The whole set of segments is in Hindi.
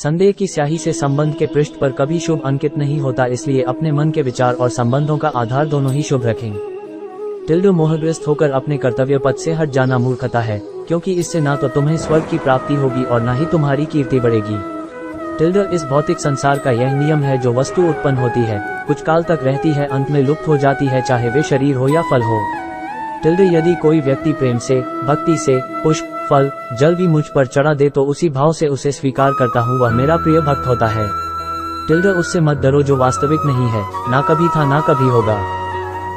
संदेह की स्याही से संबंध के पृष्ठ पर कभी शुभ अंकित नहीं होता, इसलिए अपने मन के विचार और संबंधों का आधार दोनों ही शुभ रखें। मोहग्रस्त होकर अपने कर्तव्य पथ से हट जाना मूर्खता है, क्योंकि इससे ना तो तुम्हें स्वर्ग की प्राप्ति होगी और ना ही तुम्हारी कीर्ति बढ़ेगी। इस भौतिक संसार का यह नियम है, जो वस्तु उत्पन्न होती है, कुछ काल तक रहती है, अंत में लुप्त हो जाती है, चाहे वे शरीर हो या फल हो। यदि कोई व्यक्ति प्रेम से, भक्ति से, पुष्प, फल, जल भी मुझ पर चढ़ा दे तो उसी भाव से उसे स्वीकार करता हूँ, वह मेरा प्रिय भक्त होता है। उससे मत डरो जो वास्तविक नहीं है, ना कभी था ना कभी होगा।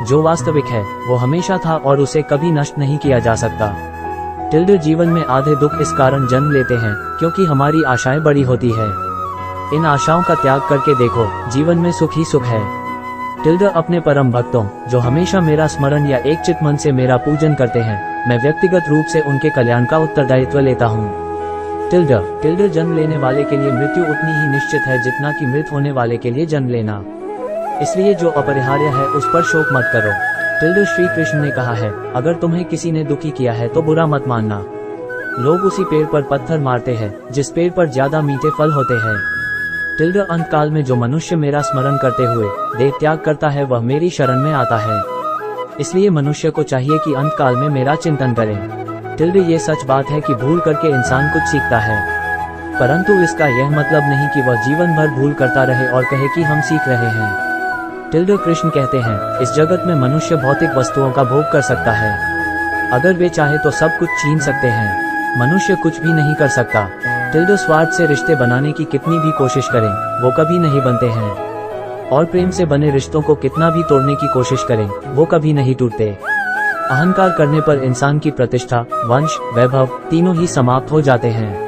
जो वास्तविक है वो हमेशा था और उसे कभी नष्ट नहीं किया जा सकता। जीवन में आधे दुख इस कारण जन्म लेते हैं क्योंकि हमारी आशाएं बड़ी होती है। इन आशाओं का त्याग करके देखो, जीवन में सुख ही सुख है। अपने परम भक्तों जो हमेशा मेरा स्मरण या एक चित मन से मेरा पूजन करते हैं, मैं व्यक्तिगत रूप से उनके कल्याण का उत्तरदायित्व लेता हूँ। जन्म लेने वाले के लिए मृत्यु उतनी ही निश्चित है जितना कि मृत होने वाले के लिए जन्म लेना। इसलिए जो अपरिहार्य है उस पर शोक मत करो। श्री कृष्ण ने कहा है, अगर तुम्हें किसी ने दुखी किया है तो बुरा मत मानना। लोग उसी पेड़ पर पत्थर मारते हैं जिस पेड़ पर ज्यादा मीठे फल होते हैं। अंत काल में जो मनुष्य मेरा स्मरण करते हुए देह त्याग करता है वह मेरी शरण में आता है। इसलिए मनुष्य को चाहिए कि अंत काल में मेरा चिंतन करें। ये सच बात है कि भूल करके इंसान कुछ सीखता है, परंतु इसका यह मतलब नहीं कि वह जीवन भर भूल करता रहे और कहे कि हम सीख रहे हैं। कृष्ण कहते हैं, इस जगत में मनुष्य भौतिक वस्तुओं का भोग कर सकता है। अगर वे चाहे तो सब कुछ छीन सकते हैं, मनुष्य कुछ भी नहीं कर सकता। स्वार्थ से रिश्ते बनाने की कितनी भी कोशिश करें वो कभी नहीं बनते हैं, और प्रेम से बने रिश्तों को कितना भी तोड़ने की कोशिश करें वो कभी नहीं टूटते। अहंकार करने पर इंसान की प्रतिष्ठा, वंश, वैभव तीनों ही समाप्त हो जाते हैं।